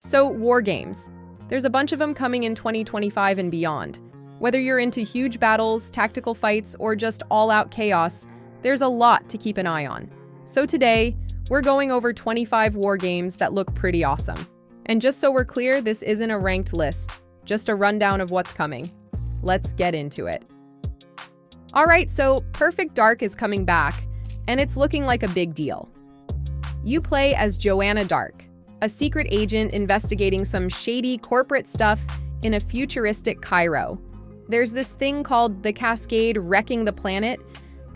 So, war games. There's a bunch of them coming in 2025 and beyond. Whether you're into huge battles, tactical fights, or just all-out chaos, there's a lot to keep an eye on. So today, we're going over 25 war games that look pretty awesome. And just so we're clear, this isn't a ranked list, just a rundown of what's coming. Let's get into it. Alright, so Perfect Dark is coming back, and it's looking like a big deal. You play as Joanna Dark, a secret agent investigating some shady corporate stuff in a futuristic Cairo. There's this thing called the Cascade wrecking the planet,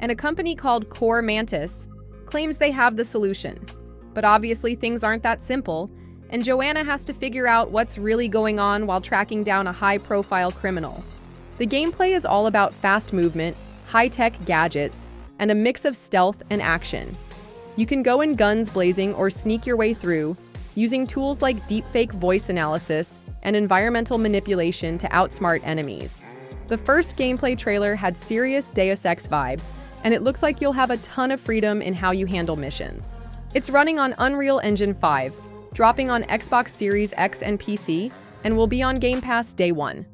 and a company called Core Mantis claims they have the solution. But obviously things aren't that simple, and Joanna has to figure out what's really going on while tracking down a high-profile criminal. The gameplay is all about fast movement, high-tech gadgets, and a mix of stealth and action. You can go in guns blazing or sneak your way through, using tools like deepfake voice analysis and environmental manipulation to outsmart enemies. The first gameplay trailer had serious Deus Ex vibes, and it looks like you'll have a ton of freedom in how you handle missions. It's running on Unreal Engine 5, dropping on Xbox Series X and PC, and will be on Game Pass day one.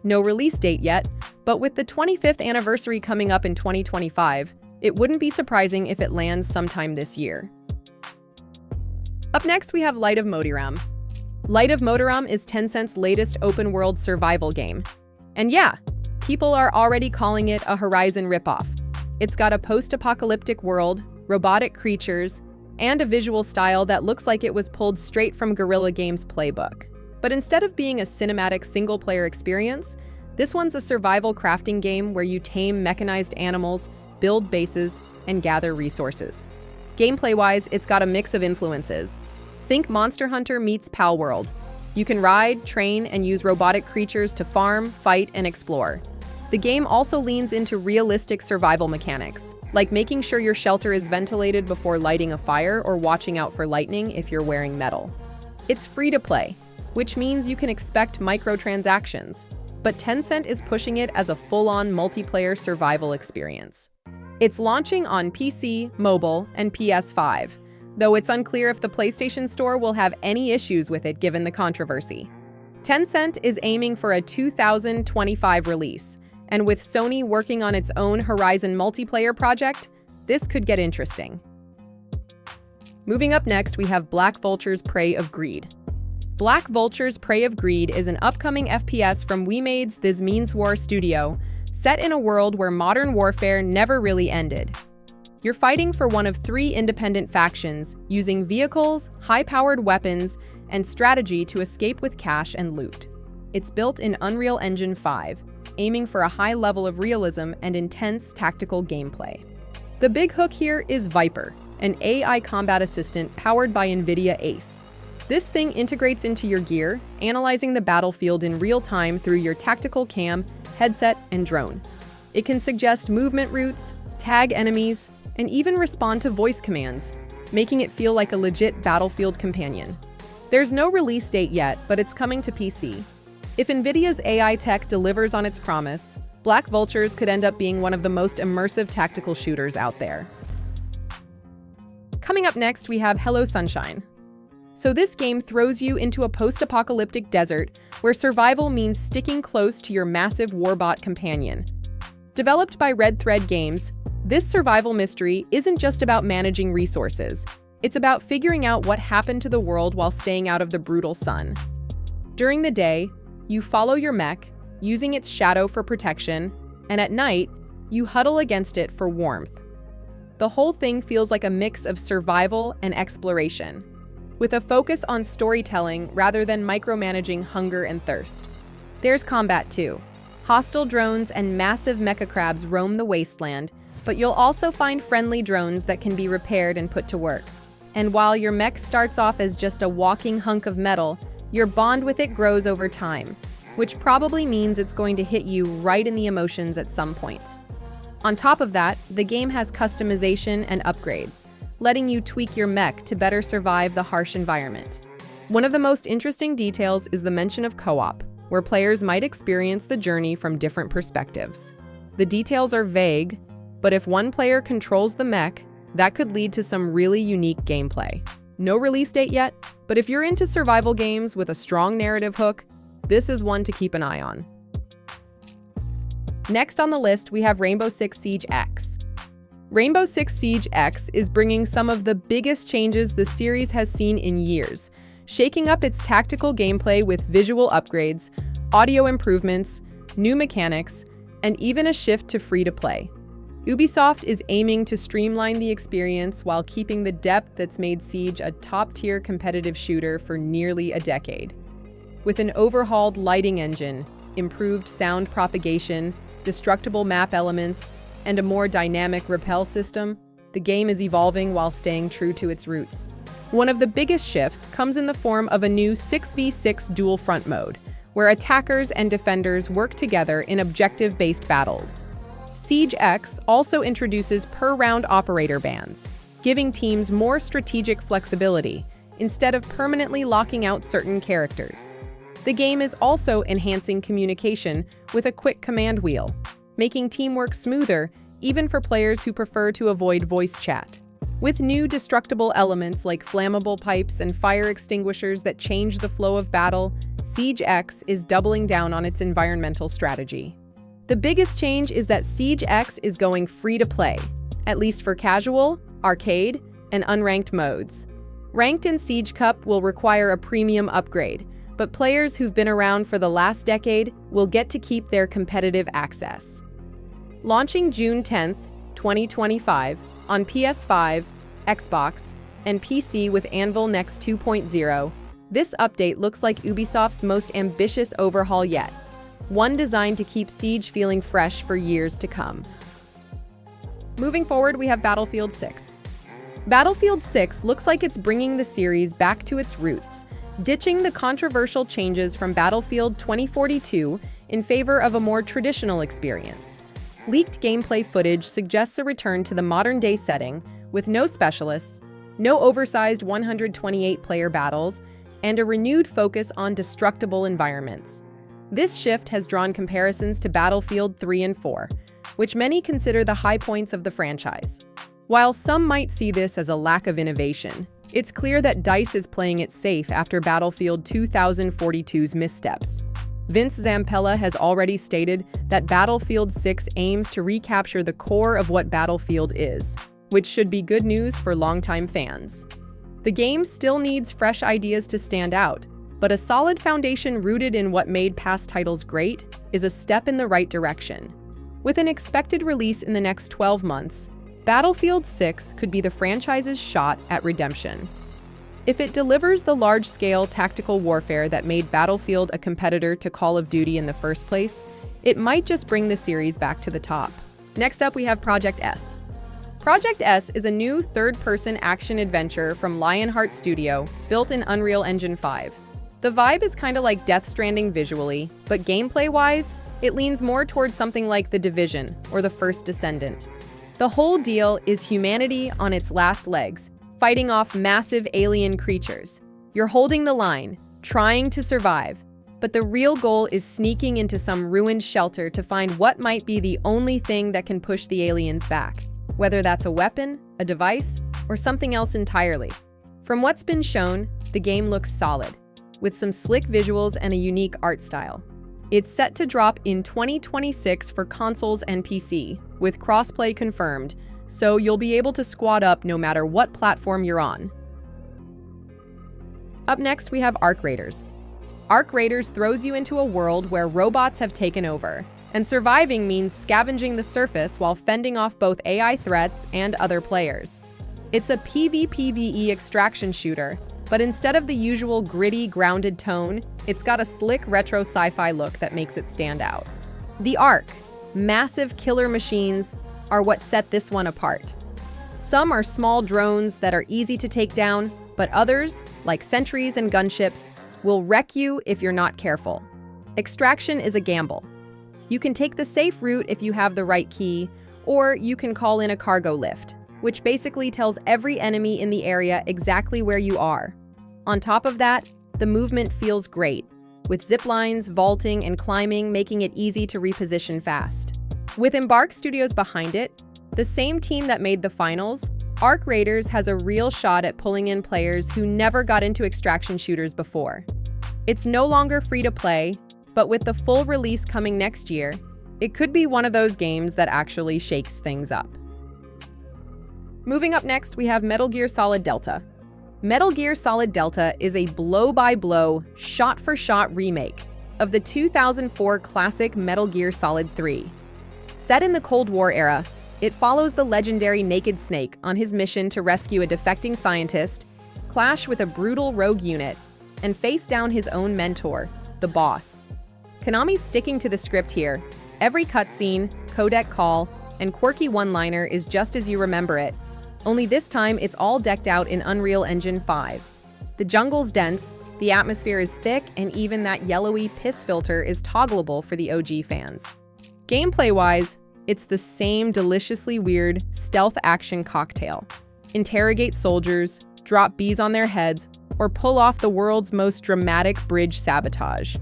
No release date yet, but with the 25th anniversary coming up in 2025, it wouldn't be surprising if it lands sometime this year. Up next, we have Light of Motiram. Light of Motiram is Tencent's latest open-world survival game. And yeah, people are already calling it a Horizon ripoff. It's got a post-apocalyptic world, robotic creatures, and a visual style that looks like it was pulled straight from Guerrilla Games' playbook. But instead of being a cinematic single-player experience, this one's a survival crafting game where you tame mechanized animals, build bases, and gather resources. Gameplay-wise, it's got a mix of influences. Think Monster Hunter meets Palworld. You can ride, train, and use robotic creatures to farm, fight, and explore. The game also leans into realistic survival mechanics, like making sure your shelter is ventilated before lighting a fire or watching out for lightning if you're wearing metal. It's free to play, which means you can expect microtransactions, but Tencent is pushing it as a full-on multiplayer survival experience. It's launching on PC, mobile, and PS5, though it's unclear if the PlayStation Store will have any issues with it given the controversy. Tencent is aiming for a 2025 release, and with Sony working on its own Horizon multiplayer project, this could get interesting. Moving up next, we have Black Vultures Prey of Greed. Black Vultures Prey of Greed is an upcoming FPS from WeMade's This Means War studio, set in a world where modern warfare never really ended. You're fighting for one of three independent factions, using vehicles, high-powered weapons, and strategy to escape with cash and loot. It's built in Unreal Engine 5, aiming for a high level of realism and intense tactical gameplay. The big hook here is Viper, an AI combat assistant powered by NVIDIA Ace. This thing integrates into your gear, analyzing the battlefield in real time through your tactical cam, headset, and drone. It can suggest movement routes, tag enemies, and even respond to voice commands, making it feel like a legit battlefield companion. There's no release date yet, but it's coming to PC. If NVIDIA's AI tech delivers on its promise, Black Vultures could end up being one of the most immersive tactical shooters out there. Coming up next, we have Hello Sunshine. So this game throws you into a post-apocalyptic desert where survival means sticking close to your massive warbot companion. Developed by Red Thread Games, this survival mystery isn't just about managing resources. It's about figuring out what happened to the world while staying out of the brutal sun. During the day, you follow your mech, using its shadow for protection, and at night, you huddle against it for warmth. The whole thing feels like a mix of survival and exploration, with a focus on storytelling rather than micromanaging hunger and thirst. There's combat too. Hostile drones and massive mecha crabs roam the wasteland, but you'll also find friendly drones that can be repaired and put to work. And while your mech starts off as just a walking hunk of metal, your bond with it grows over time, which probably means it's going to hit you right in the emotions at some point. On top of that, the game has customization and upgrades, letting you tweak your mech to better survive the harsh environment. One of the most interesting details is the mention of co-op, where players might experience the journey from different perspectives. The details are vague, but if one player controls the mech, that could lead to some really unique gameplay. No release date yet, but if you're into survival games with a strong narrative hook, this is one to keep an eye on. Next on the list, we have Rainbow Six Siege X. Rainbow Six Siege X is bringing some of the biggest changes the series has seen in years, shaking up its tactical gameplay with visual upgrades, audio improvements, new mechanics, and even a shift to free-to-play. Ubisoft is aiming to streamline the experience while keeping the depth that's made Siege a top-tier competitive shooter for nearly a decade. With an overhauled lighting engine, improved sound propagation, destructible map elements, and a more dynamic rappel system, the game is evolving while staying true to its roots. One of the biggest shifts comes in the form of a new 6v6 dual front mode, where attackers and defenders work together in objective-based battles. Siege X also introduces per-round operator bans, giving teams more strategic flexibility instead of permanently locking out certain characters. The game is also enhancing communication with a quick command wheel, making teamwork smoother even for players who prefer to avoid voice chat. With new destructible elements like flammable pipes and fire extinguishers that change the flow of battle, Siege X is doubling down on its environmental strategy. The biggest change is that Siege X is going free to play, at least for casual, arcade, and unranked modes. Ranked in Siege Cup will require a premium upgrade, but players who've been around for the last decade will get to keep their competitive access. Launching June 10th, 2025, on PS5, Xbox, and PC with AnvilNext 2.0, this update looks like Ubisoft's most ambitious overhaul yet, one designed to keep Siege feeling fresh for years to come. Moving forward, we have Battlefield 6. Battlefield 6 looks like it's bringing the series back to its roots, ditching the controversial changes from Battlefield 2042 in favor of a more traditional experience. Leaked gameplay footage suggests a return to the modern-day setting, with no specialists, no oversized 128-player battles, and a renewed focus on destructible environments. This shift has drawn comparisons to Battlefield 3 and 4, which many consider the high points of the franchise. While some might see this as a lack of innovation, it's clear that DICE is playing it safe after Battlefield 2042's missteps. Vince Zampella has already stated that Battlefield 6 aims to recapture the core of what Battlefield is, which should be good news for longtime fans. The game still needs fresh ideas to stand out, but a solid foundation rooted in what made past titles great is a step in the right direction. With an expected release in the next 12 months, Battlefield 6 could be the franchise's shot at redemption. If it delivers the large-scale tactical warfare that made Battlefield a competitor to Call of Duty in the first place, it might just bring the series back to the top. Next up, we have Project S. Project S is a new third-person action-adventure from Lionheart Studio, built in Unreal Engine 5. The vibe is kinda like Death Stranding visually, but gameplay-wise, it leans more towards something like The Division or The First Descendant. The whole deal is humanity on its last legs, fighting off massive alien creatures. You're holding the line, trying to survive, but the real goal is sneaking into some ruined shelter to find what might be the only thing that can push the aliens back, whether that's a weapon, a device, or something else entirely. From what's been shown, the game looks solid, with some slick visuals and a unique art style. It's set to drop in 2026 for consoles and PC, with crossplay confirmed, so you'll be able to squad up no matter what platform you're on. Up next, we have Arc Raiders. Arc Raiders throws you into a world where robots have taken over, and surviving means scavenging the surface while fending off both AI threats and other players. It's a PvPvE extraction shooter, but instead of the usual gritty, grounded tone, it's got a slick retro sci-fi look that makes it stand out. The Arc, massive killer machines, are what set this one apart. Some are small drones that are easy to take down, but others, like sentries and gunships, will wreck you if you're not careful. Extraction is a gamble. You can take the safe route if you have the right key, or you can call in a cargo lift, which basically tells every enemy in the area exactly where you are. On top of that, the movement feels great, with zip lines, vaulting, and climbing making it easy to reposition fast. With Embark Studios behind it, the same team that made the finals, Arc Raiders has a real shot at pulling in players who never got into extraction shooters before. It's no longer free to play, but with the full release coming next year, it could be one of those games that actually shakes things up. Moving up next, we have Metal Gear Solid Delta. Metal Gear Solid Delta is a blow-by-blow, shot-for-shot remake of the 2004 classic Metal Gear Solid 3. Set in the Cold War era, it follows the legendary Naked Snake on his mission to rescue a defecting scientist, clash with a brutal rogue unit, and face down his own mentor, the boss. Konami's sticking to the script here. Every cutscene, codec call, and quirky one-liner is just as you remember it, only this time it's all decked out in Unreal Engine 5. The jungle's dense, the atmosphere is thick, and even that yellowy piss filter is toggleable for the OG fans. Gameplay-wise, it's the same deliciously weird stealth action cocktail. Interrogate soldiers, drop bees on their heads, or pull off the world's most dramatic bridge sabotage.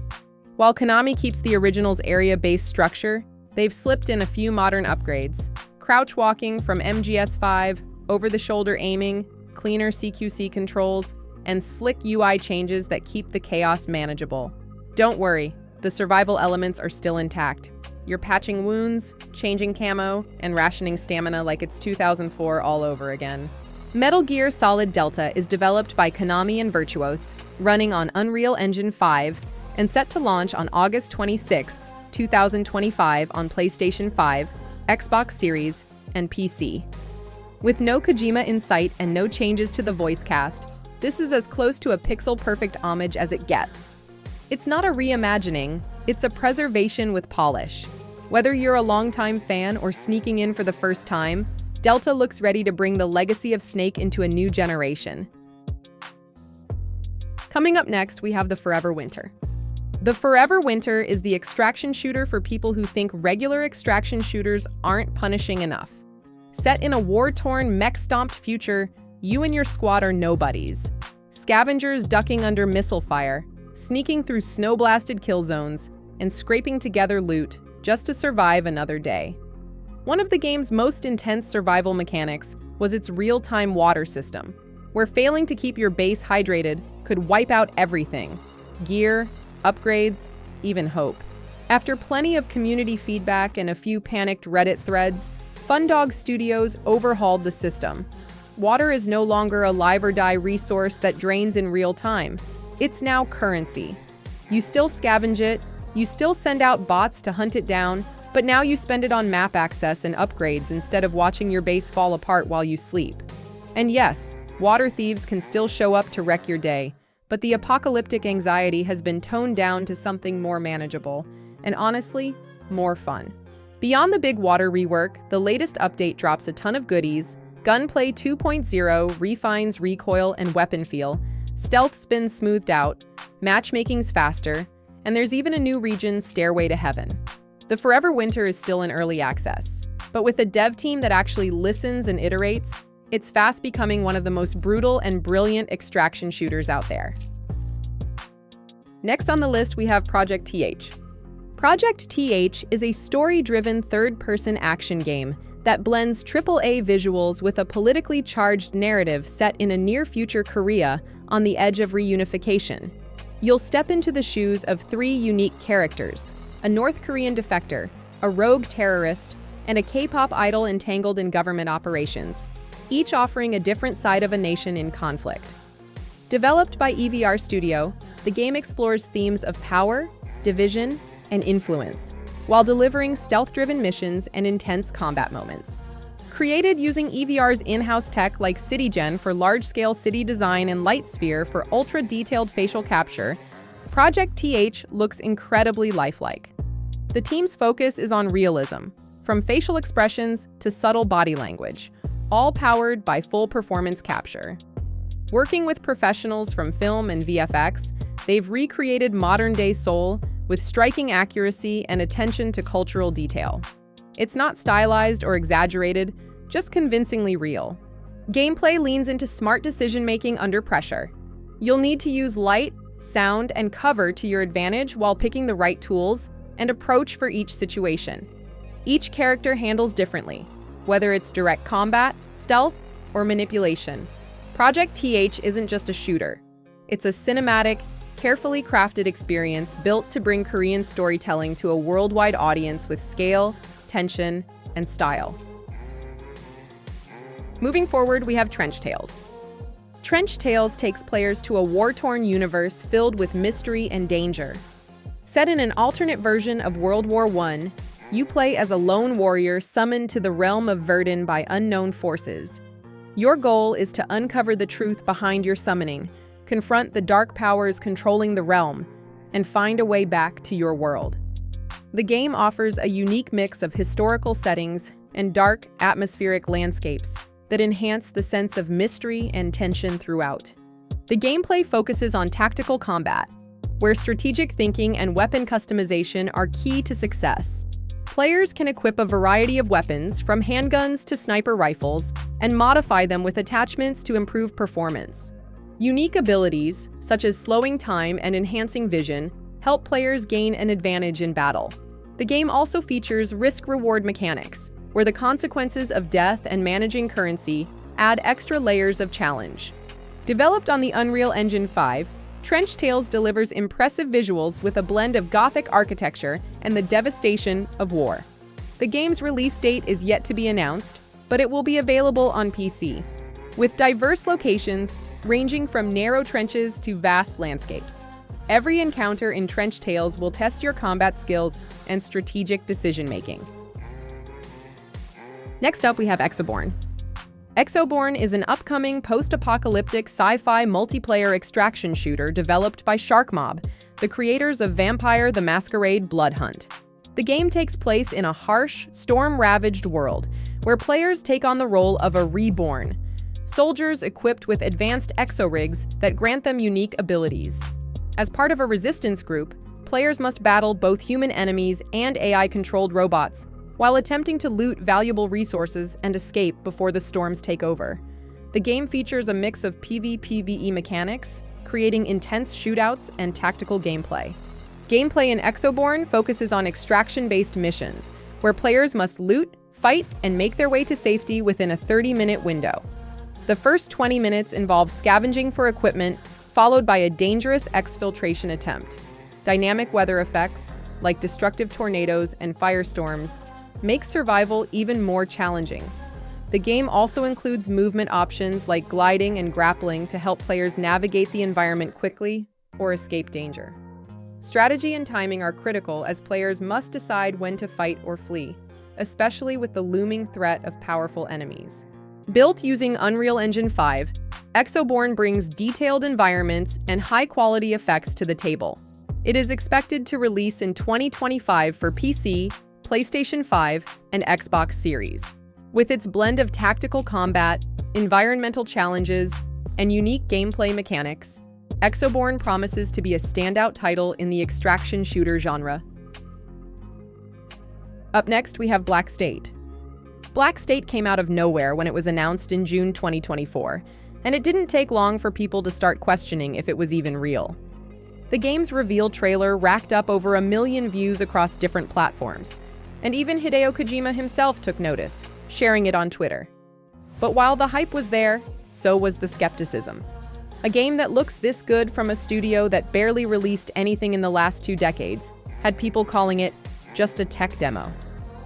While Konami keeps the original's area-based structure, they've slipped in a few modern upgrades. Crouch walking from MGS5, over-the-shoulder aiming, cleaner CQC controls, and slick UI changes that keep the chaos manageable. Don't worry, the survival elements are still intact. You're patching wounds, changing camo, and rationing stamina like it's 2004 all over again. Metal Gear Solid Delta is developed by Konami and Virtuos, running on Unreal Engine 5, and set to launch on August 26, 2025 on PlayStation 5, Xbox Series, and PC. With no Kojima in sight and no changes to the voice cast, this is as close to a pixel-perfect homage as it gets. It's not a reimagining, it's a preservation with polish. Whether you're a longtime fan or sneaking in for the first time, Delta looks ready to bring the legacy of Snake into a new generation. Coming up next, we have the Forever Winter. The Forever Winter is the extraction shooter for people who think regular extraction shooters aren't punishing enough. Set in a war-torn, mech-stomped future, you and your squad are nobodies. Scavengers ducking under missile fire, sneaking through snow-blasted kill zones, and scraping together loot just to survive another day. One of the game's most intense survival mechanics was its real-time water system, where failing to keep your base hydrated could wipe out everything: gear, upgrades, even hope. After plenty of community feedback and a few panicked Reddit threads, Fundog Studios overhauled the system. Water is no longer a live-or-die resource that drains in real time. It's now currency. You still scavenge it, you still send out bots to hunt it down, but now you spend it on map access and upgrades instead of watching your base fall apart while you sleep. And yes, water thieves can still show up to wreck your day, but the apocalyptic anxiety has been toned down to something more manageable, and honestly, more fun. Beyond the big water rework, the latest update drops a ton of goodies. Gunplay 2.0 refines recoil and weapon feel, stealth spins smoothed out, matchmaking's faster, and there's even a new region, Stairway to Heaven. The Forever Winter is still in early access, but with a dev team that actually listens and iterates, it's fast becoming one of the most brutal and brilliant extraction shooters out there. Next on the list, we have Project TH. Project TH is a story-driven third-person action game that blends AAA visuals with a politically charged narrative set in a near-future Korea on the edge of reunification. You'll step into the shoes of three unique characters: a North Korean defector, a rogue terrorist, and a K-pop idol entangled in government operations, each offering a different side of a nation in conflict. Developed by EVR Studio, the game explores themes of power, division, and influence, while delivering stealth-driven missions and intense combat moments. Created using EVR's in-house tech like CityGen for large-scale city design and Lightsphere for ultra-detailed facial capture, Project TH looks incredibly lifelike. The team's focus is on realism, from facial expressions to subtle body language, all powered by full performance capture. Working with professionals from film and VFX, they've recreated modern-day Seoul with striking accuracy and attention to cultural detail. It's not stylized or exaggerated, just convincingly real. Gameplay leans into smart decision-making under pressure. You'll need to use light, sound, and cover to your advantage while picking the right tools and approach for each situation. Each character handles differently, whether it's direct combat, stealth, or manipulation. Project TH isn't just a shooter. It's a cinematic, carefully crafted experience built to bring Korean storytelling to a worldwide audience with scale, tension, and style. Moving forward, we have Trench Tales. Trench Tales takes players to a war-torn universe filled with mystery and danger. Set in an alternate version of World War I, you play as a lone warrior summoned to the realm of Verdun by unknown forces. Your goal is to uncover the truth behind your summoning, confront the dark powers controlling the realm, and find a way back to your world. The game offers a unique mix of historical settings and dark, atmospheric landscapes that enhance the sense of mystery and tension throughout. The gameplay focuses on tactical combat, where strategic thinking and weapon customization are key to success. Players can equip a variety of weapons, from handguns to sniper rifles, and modify them with attachments to improve performance. Unique abilities, such as slowing time and enhancing vision, help players gain an advantage in battle. The game also features risk-reward mechanics, where the consequences of death and managing currency add extra layers of challenge. Developed on the Unreal Engine 5, Trench Tales delivers impressive visuals with a blend of Gothic architecture and the devastation of war. The game's release date is yet to be announced, but it will be available on PC, with diverse locations ranging from narrow trenches to vast landscapes. Every encounter in Trench Tales will test your combat skills and strategic decision-making. Next up, we have Exoborne. Exoborne is an upcoming post-apocalyptic sci-fi multiplayer extraction shooter developed by Sharkmob, the creators of Vampire the Masquerade Blood Hunt. The game takes place in a harsh, storm-ravaged world, where players take on the role of a reborn, soldiers equipped with advanced exorigs that grant them unique abilities. As part of a resistance group, players must battle both human enemies and AI-controlled robots, while attempting to loot valuable resources and escape before the storms take over. The game features a mix of PvPvE mechanics, creating intense shootouts and tactical gameplay. Gameplay in Exoborne focuses on extraction-based missions, where players must loot, fight, and make their way to safety within a 30-minute window. The first 20 minutes involve scavenging for equipment, followed by a dangerous exfiltration attempt. Dynamic weather effects, like destructive tornadoes and firestorms, make survival even more challenging. The game also includes movement options like gliding and grappling to help players navigate the environment quickly or escape danger. Strategy and timing are critical, as players must decide when to fight or flee, especially with the looming threat of powerful enemies. Built using Unreal Engine 5, Exoborne brings detailed environments and high-quality effects to the table. It is expected to release in 2025 for PC, PlayStation 5, and Xbox Series. With its blend of tactical combat, environmental challenges, and unique gameplay mechanics, Exoborne promises to be a standout title in the extraction shooter genre. Up next, we have Black State. Black State came out of nowhere when it was announced in June 2024, and it didn't take long for people to start questioning if it was even real. The game's reveal trailer racked up over 1 million views across different platforms, and even Hideo Kojima himself took notice, sharing it on Twitter. But while the hype was there, so was the skepticism. A game that looks this good from a studio that barely released anything in the last 2 decades had people calling it just a tech demo.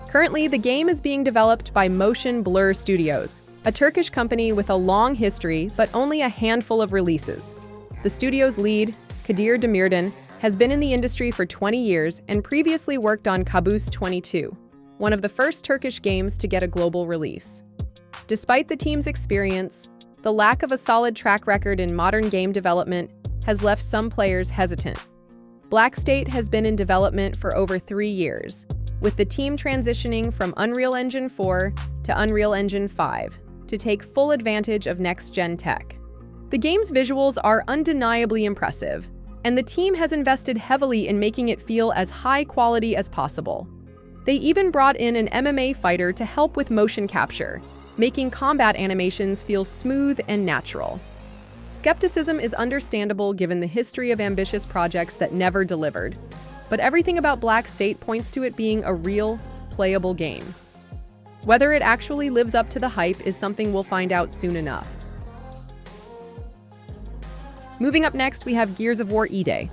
Currently, the game is being developed by Motion Blur Studios, a Turkish company with a long history but only a handful of releases. The studio's lead, Kadir Demirden, has been in the industry for 20 years and previously worked on Kabus 22, one of the first Turkish games to get a global release. Despite the team's experience, the lack of a solid track record in modern game development has left some players hesitant. Black State has been in development for over 3 years, with the team transitioning from Unreal Engine 4 to Unreal Engine 5 to take full advantage of next-gen tech. The game's visuals are undeniably impressive, and the team has invested heavily in making it feel as high quality as possible. They even brought in an MMA fighter to help with motion capture, making combat animations feel smooth and natural. Skepticism is understandable given the history of ambitious projects that never delivered, but everything about Black State points to it being a real, playable game. Whether it actually lives up to the hype is something we'll find out soon enough. Moving up next, we have Gears of War E-Day.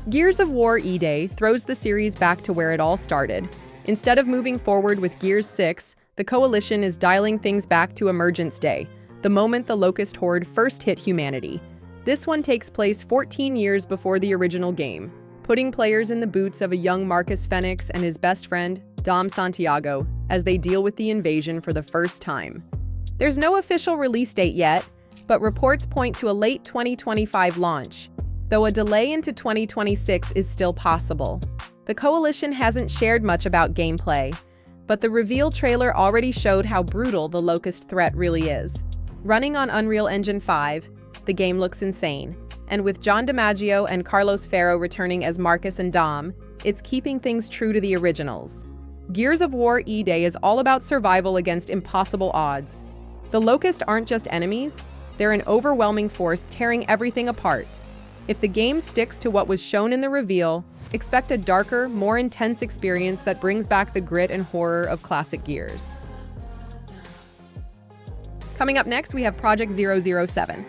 Gears of War E-Day throws the series back to where it all started. Instead of moving forward with Gears 6, the Coalition is dialing things back to Emergence Day, the moment the Locust Horde first hit humanity. This one takes place 14 years before the original game, putting players in the boots of a young Marcus Fenix and his best friend, Dom Santiago, as they deal with the invasion for the first time. There's no official release date yet, but reports point to a late 2025 launch, though a delay into 2026 is still possible. The Coalition hasn't shared much about gameplay, but the reveal trailer already showed how brutal the Locust threat really is. Running on Unreal Engine 5, the game looks insane, and with John DiMaggio and Carlos Ferro returning as Marcus and Dom, it's keeping things true to the originals. Gears of War E-Day is all about survival against impossible odds. The Locust aren't just enemies, they're an overwhelming force tearing everything apart. If the game sticks to what was shown in the reveal, expect a darker, more intense experience that brings back the grit and horror of classic Gears. Coming up next, we have Project 007.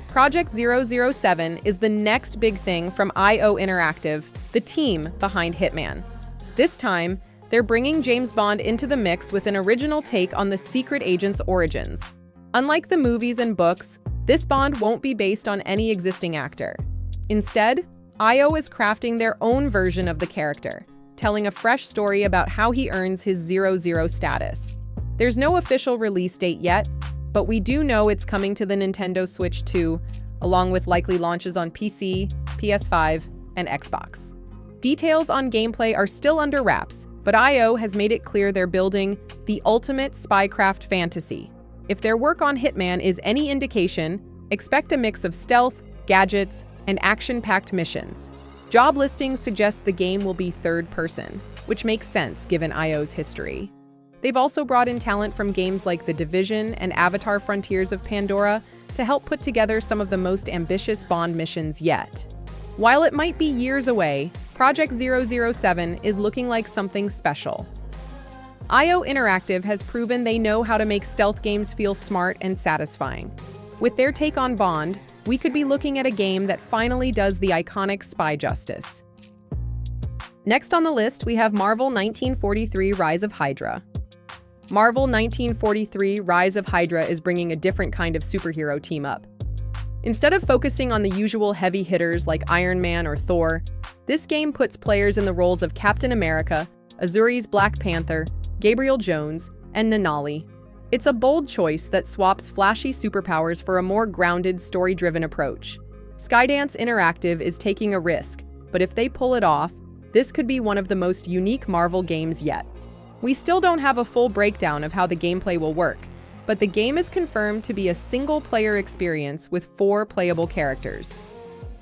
Project 007 is the next big thing from IO Interactive, the team behind Hitman. This time, they're bringing James Bond into the mix with an original take on the secret agent's origins. Unlike the movies and books, this Bond won't be based on any existing actor. Instead, IO is crafting their own version of the character, telling a fresh story about how he earns his 00 status. There's no official release date yet, but we do know it's coming to the Nintendo Switch 2, along with likely launches on PC, PS5, and Xbox. Details on gameplay are still under wraps, but IO has made it clear they're building the ultimate spycraft fantasy. If their work on Hitman is any indication, expect a mix of stealth, gadgets, and action-packed missions. Job listings suggest the game will be third-person, which makes sense given IO's history. They've also brought in talent from games like The Division and Avatar: Frontiers of Pandora to help put together some of the most ambitious Bond missions yet. While it might be years away, Project 007 is looking like something special. IO Interactive has proven they know how to make stealth games feel smart and satisfying. With their take on Bond, we could be looking at a game that finally does the iconic spy justice. Next on the list, we have Marvel 1943 Rise of Hydra. Marvel 1943 Rise of Hydra is bringing a different kind of superhero team-up. Instead of focusing on the usual heavy hitters like Iron Man or Thor, this game puts players in the roles of Captain America, Azuri's Black Panther, Gabriel Jones, and Nanali. It's a bold choice that swaps flashy superpowers for a more grounded, story-driven approach. Skydance Interactive is taking a risk, but if they pull it off, this could be one of the most unique Marvel games yet. We still don't have a full breakdown of how the gameplay will work, but the game is confirmed to be a single-player experience with 4 playable characters.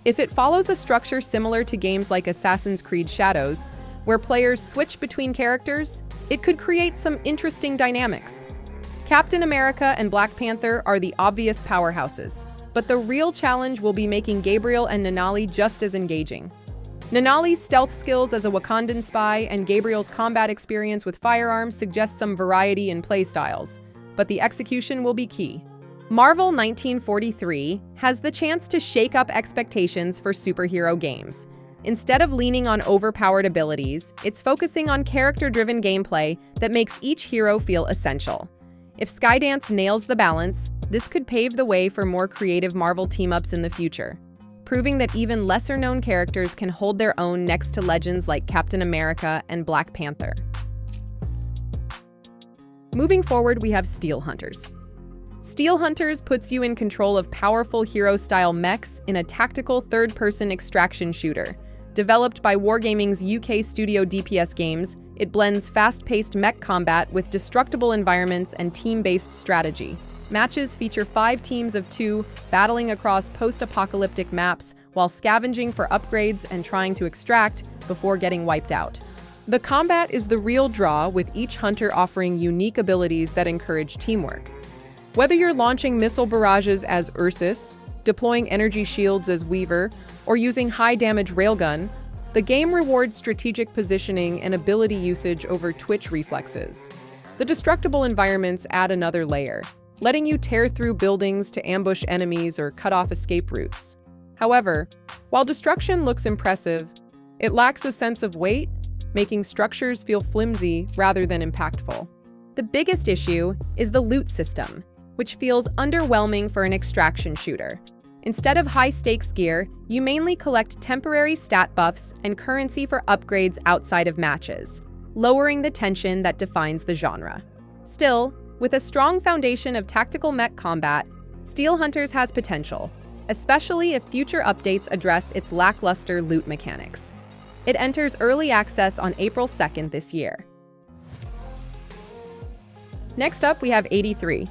If it follows a structure similar to games like Assassin's Creed Shadows, where players switch between characters, it could create some interesting dynamics. Captain America and Black Panther are the obvious powerhouses, but the real challenge will be making Gabriel and Nanali just as engaging. Nanali's stealth skills as a Wakandan spy and Gabriel's combat experience with firearms suggest some variety in playstyles, but the execution will be key. Marvel 1943 has the chance to shake up expectations for superhero games. Instead of leaning on overpowered abilities, it's focusing on character-driven gameplay that makes each hero feel essential. If Skydance nails the balance, this could pave the way for more creative Marvel team-ups in the future, proving that even lesser-known characters can hold their own next to legends like Captain America and Black Panther. Moving forward, we have Steel Hunters. Steel Hunters puts you in control of powerful hero-style mechs in a tactical third-person extraction shooter. Developed by Wargaming's UK studio DPS Games, it blends fast-paced mech combat with destructible environments and team-based strategy. Matches feature 5 teams of 2 battling across post-apocalyptic maps while scavenging for upgrades and trying to extract before getting wiped out. The combat is the real draw, with each hunter offering unique abilities that encourage teamwork. Whether you're launching missile barrages as Ursus, deploying energy shields as Weaver, or using high-damage railgun, the game rewards strategic positioning and ability usage over twitch reflexes. The destructible environments add another layer, letting you tear through buildings to ambush enemies or cut off escape routes. However, while destruction looks impressive, it lacks a sense of weight, making structures feel flimsy rather than impactful. The biggest issue is the loot system, which feels underwhelming for an extraction shooter. Instead of high-stakes gear, you mainly collect temporary stat buffs and currency for upgrades outside of matches, lowering the tension that defines the genre. Still, with a strong foundation of tactical mech combat, Steel Hunters has potential, especially if future updates address its lackluster loot mechanics. It enters early access on April 2nd this year. Next up, we have 83.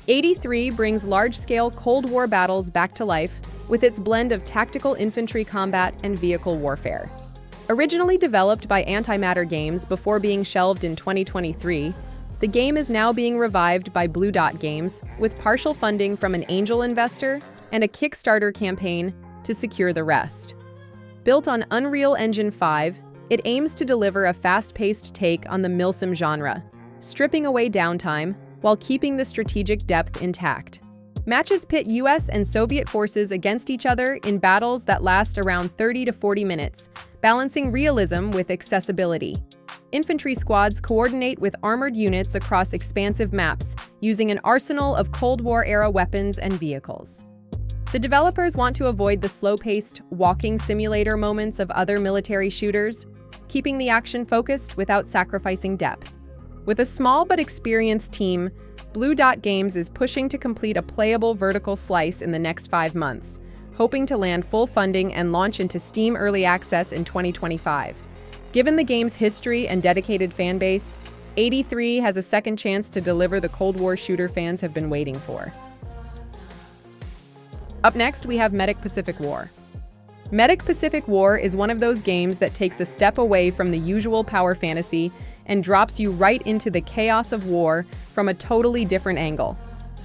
83 brings large-scale Cold War battles back to life with its blend of tactical infantry combat and vehicle warfare. Originally developed by Antimatter Games before being shelved in 2023, the game is now being revived by Blue Dot Games with partial funding from an angel investor and a Kickstarter campaign to secure the rest. Built on Unreal Engine 5, it aims to deliver a fast-paced take on the milsim genre, stripping away downtime while keeping the strategic depth intact. Matches pit US and Soviet forces against each other in battles that last around 30 to 40 minutes, balancing realism with accessibility. Infantry squads coordinate with armored units across expansive maps, using an arsenal of Cold War-era weapons and vehicles. The developers want to avoid the slow-paced, walking simulator moments of other military shooters, keeping the action focused without sacrificing depth. With a small but experienced team, Blue Dot Games is pushing to complete a playable vertical slice in the next 5 months, hoping to land full funding and launch into Steam Early Access in 2025. Given the game's history and dedicated fanbase, 83 has a second chance to deliver the Cold War shooter fans have been waiting for. Up next, we have Medic Pacific War. Medic Pacific War is one of those games that takes a step away from the usual power fantasy and drops you right into the chaos of war from a totally different angle.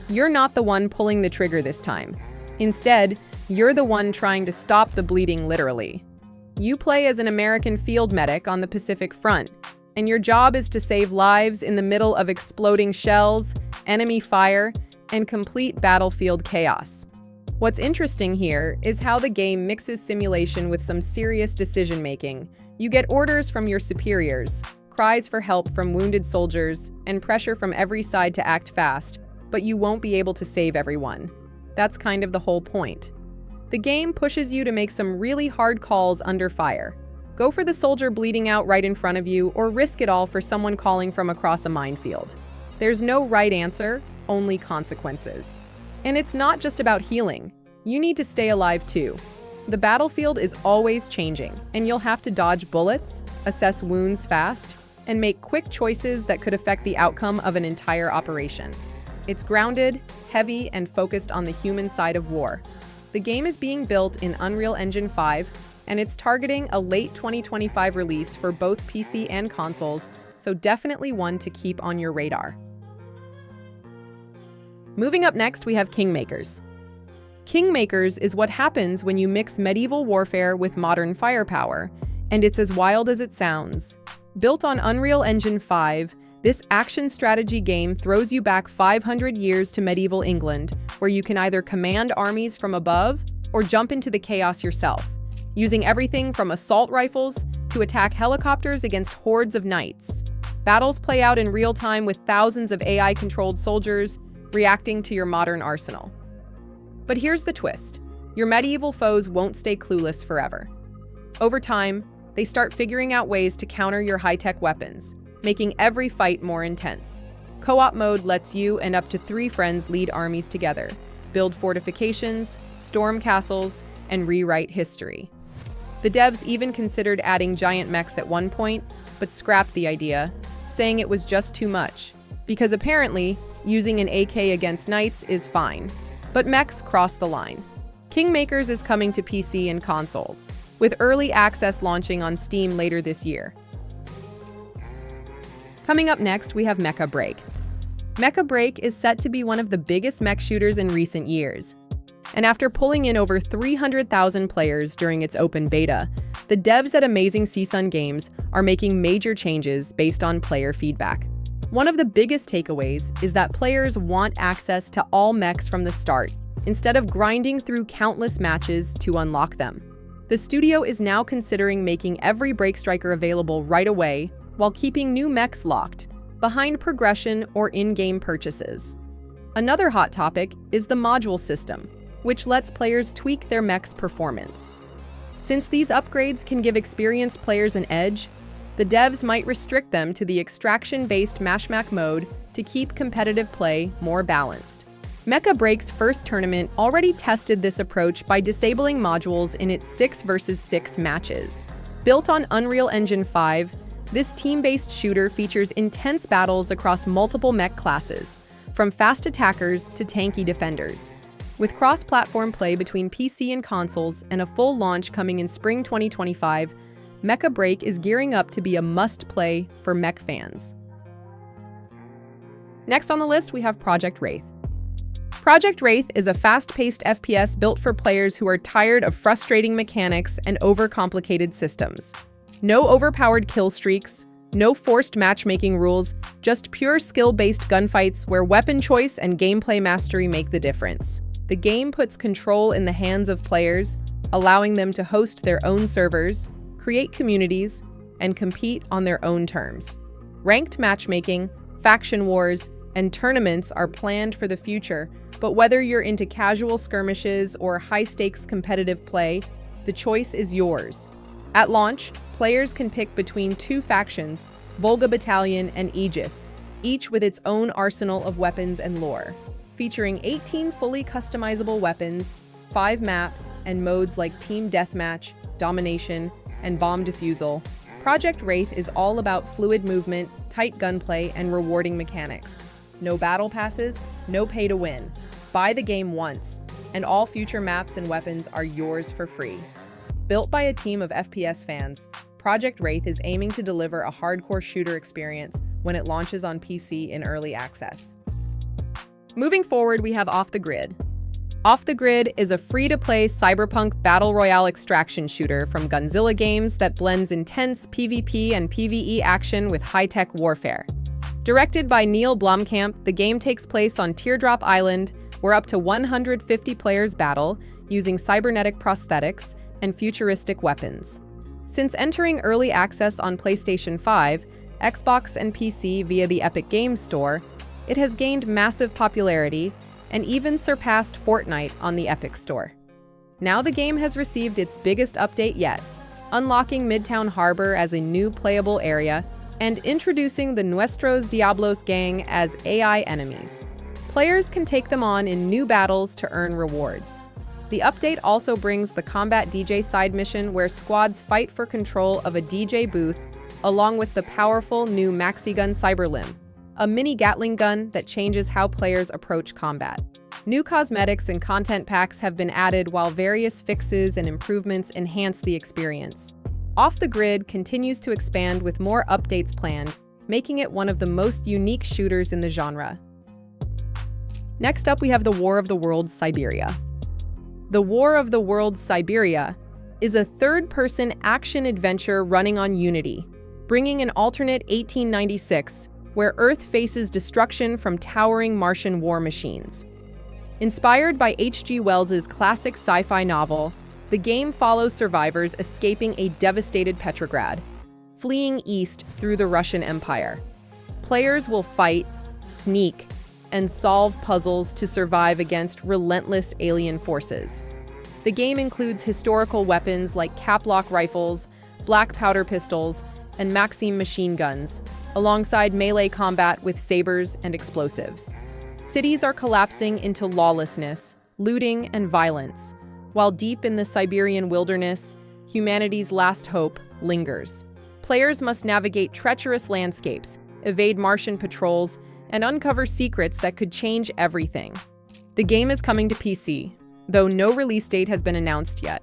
You're not the one pulling the trigger this time. Instead, you're the one trying to stop the bleeding literally. You play as an American field medic on the Pacific Front, and your job is to save lives in the middle of exploding shells, enemy fire, and complete battlefield chaos. What's interesting here is how the game mixes simulation with some serious decision-making. You get orders from your superiors, cries for help from wounded soldiers, and pressure from every side to act fast, but you won't be able to save everyone. That's kind of the whole point. The game pushes you to make some really hard calls under fire. Go for the soldier bleeding out right in front of you, or risk it all for someone calling from across a minefield. There's no right answer, only consequences. And it's not just about healing. You need to stay alive too. The battlefield is always changing, and you'll have to dodge bullets, assess wounds fast, and make quick choices that could affect the outcome of an entire operation. It's grounded, heavy, and focused on the human side of war. The game is being built in Unreal Engine 5, and it's targeting a late 2025 release for both PC and consoles, so definitely one to keep on your radar. Moving up next, we have Kingmakers. Kingmakers is what happens when you mix medieval warfare with modern firepower, and it's as wild as it sounds. Built on Unreal Engine 5, this action strategy game throws you back 500 years to medieval England, where you can either command armies from above or jump into the chaos yourself, using everything from assault rifles to attack helicopters against hordes of knights. Battles play out in real time with thousands of AI-controlled soldiers reacting to your modern arsenal. But here's the twist. Your medieval foes won't stay clueless forever. Over time, they start figuring out ways to counter your high-tech weapons, making every fight more intense. Co-op mode lets you and up to 3 friends lead armies together, build fortifications, storm castles, and rewrite history. The devs even considered adding giant mechs at one point, but scrapped the idea, saying it was just too much, because apparently, using an AK against knights is fine. But mechs cross the line. Kingmakers is coming to PC and consoles, with early access launching on Steam later this year. Coming up next, we have Mecha Break. Mecha Break is set to be one of the biggest mech shooters in recent years. And after pulling in over 300,000 players during its open beta, the devs at Amazing CSUN Games are making major changes based on player feedback. One of the biggest takeaways is that players want access to all mechs from the start, instead of grinding through countless matches to unlock them. The studio is now considering making every Breakstriker available right away, while keeping new mechs locked, behind progression or in-game purchases. Another hot topic is the module system, which lets players tweak their mech's performance. Since these upgrades can give experienced players an edge, the devs might restrict them to the extraction-based mashmac mode to keep competitive play more balanced. Mecha Break's first tournament already tested this approach by disabling modules in its 6 vs 6 matches. Built on Unreal Engine 5, this team-based shooter features intense battles across multiple mech classes, from fast attackers to tanky defenders. With cross-platform play between PC and consoles and a full launch coming in spring 2025, Mecha Break is gearing up to be a must-play for mech fans. Next on the list, we have Project Wraith. Project Wraith is a fast-paced FPS built for players who are tired of frustrating mechanics and overcomplicated systems. No overpowered kill streaks, no forced matchmaking rules, just pure skill-based gunfights where weapon choice and gameplay mastery make the difference. The game puts control in the hands of players, allowing them to host their own servers, create communities, and compete on their own terms. Ranked matchmaking, faction wars, and tournaments are planned for the future, but whether you're into casual skirmishes or high-stakes competitive play, the choice is yours. At launch, players can pick between 2 factions, Volga Battalion and Aegis, each with its own arsenal of weapons and lore. Featuring 18 fully customizable weapons, 5 maps, and modes like Team Deathmatch, Domination, and Bomb Defusal, Project Wraith is all about fluid movement, tight gunplay, and rewarding mechanics. No battle passes, no pay to win. Buy the game once, and all future maps and weapons are yours for free. Built by a team of FPS fans, Project Wraith is aiming to deliver a hardcore shooter experience when it launches on PC in early access. Moving forward, we have Off the Grid. Off the Grid is a free-to-play cyberpunk battle royale extraction shooter from Gunzilla Games that blends intense PvP and PvE action with high-tech warfare. Directed by Neil Blomkamp, the game takes place on Teardrop Island, where up to 150 players battle using cybernetic prosthetics and futuristic weapons. Since entering early access on PlayStation 5, Xbox, and PC via the Epic Games Store, it has gained massive popularity and even surpassed Fortnite on the Epic Store. Now the game has received its biggest update yet, unlocking Midtown Harbor as a new playable area and introducing the Nuestros Diablos gang as AI enemies. Players can take them on in new battles to earn rewards. The update also brings the Combat DJ side mission where squads fight for control of a DJ booth, along with the powerful new Maxi Gun Cyberlimb, a mini Gatling gun that changes how players approach combat. New cosmetics and content packs have been added while various fixes and improvements enhance the experience. Off the Grid continues to expand with more updates planned, making it one of the most unique shooters in the genre. Next up, we have the War of the Worlds Siberia. The War of the Worlds Siberia is a third-person action-adventure running on Unity, bringing an alternate 1896 where Earth faces destruction from towering Martian war machines. Inspired by H.G. Wells's classic sci-fi novel, the game follows survivors escaping a devastated Petrograd, fleeing east through the Russian Empire. Players will fight, sneak, and solve puzzles to survive against relentless alien forces. The game includes historical weapons like cap-lock rifles, black powder pistols, and Maxim machine guns, alongside melee combat with sabers and explosives. Cities are collapsing into lawlessness, looting, and violence, while deep in the Siberian wilderness, humanity's last hope lingers. Players must navigate treacherous landscapes, evade Martian patrols, and uncover secrets that could change everything. The game is coming to PC, though no release date has been announced yet.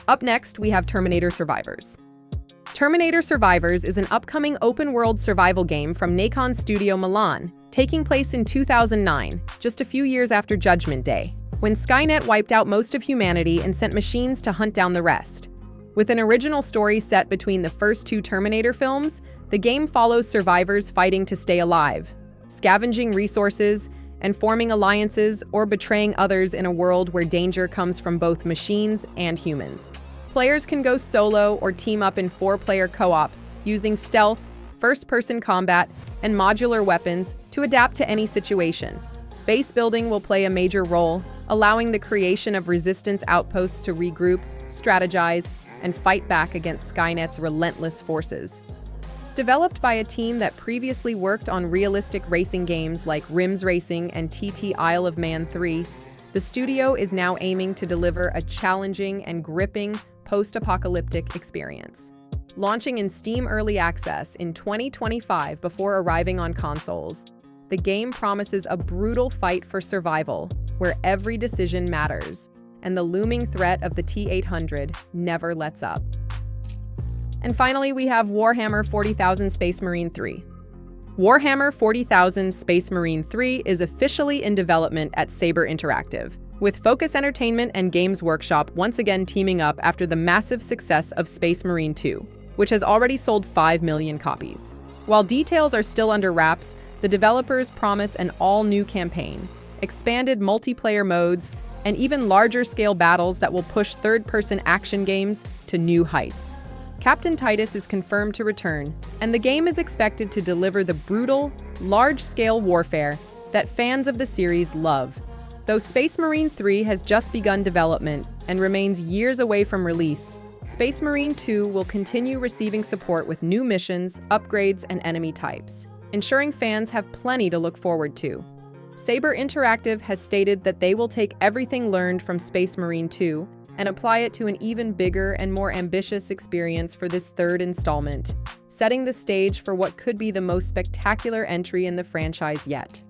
Up next, we have Terminator Survivors. Terminator Survivors is an upcoming open-world survival game from Nacon Studio Milan, taking place in 2009, just a few years after Judgment Day, when Skynet wiped out most of humanity and sent machines to hunt down the rest. With an original story set between the first 2 Terminator films, The game follows survivors fighting to stay alive, scavenging resources, and forming alliances or betraying others in a world where danger comes from both machines and humans. Players can go solo or team up in 4-player co-op, using stealth, first-person combat, and modular weapons to adapt to any situation. Base building will play a major role, allowing the creation of resistance outposts to regroup, strategize, and fight back against Skynet's relentless forces. Developed by a team that previously worked on realistic racing games like Rims Racing and TT Isle of Man 3, the studio is now aiming to deliver a challenging and gripping post-apocalyptic experience. Launching in Steam Early Access in 2025 before arriving on consoles, the game promises a brutal fight for survival, where every decision matters, and the looming threat of the T-800 never lets up. And finally, we have Warhammer 40,000 Space Marine 3. Warhammer 40,000 Space Marine 3 is officially in development at Saber Interactive, with Focus Entertainment and Games Workshop once again teaming up after the massive success of Space Marine 2, which has already sold 5 million copies. While details are still under wraps, the developers promise an all-new campaign, expanded multiplayer modes, and even larger-scale battles that will push third-person action games to new heights. Captain Titus is confirmed to return, and the game is expected to deliver the brutal, large-scale warfare that fans of the series love. Though Space Marine 3 has just begun development and remains years away from release, Space Marine 2 will continue receiving support with new missions, upgrades, and enemy types, ensuring fans have plenty to look forward to. Saber Interactive has stated that they will take everything learned from Space Marine 2 and apply it to an even bigger and more ambitious experience for this third installment, setting the stage for what could be the most spectacular entry in the franchise yet.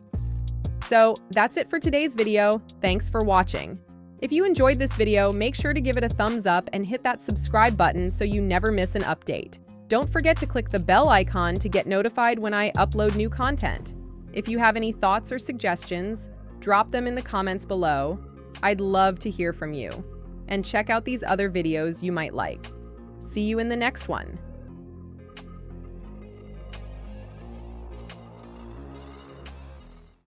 So, that's it for today's video. Thanks for watching. If you enjoyed this video, make sure to give it a thumbs up and hit that subscribe button so you never miss an update. Don't forget to click the bell icon to get notified when I upload new content. If you have any thoughts or suggestions, drop them in the comments below. I'd love to hear from you. And check out these other videos you might like. See you in the next one.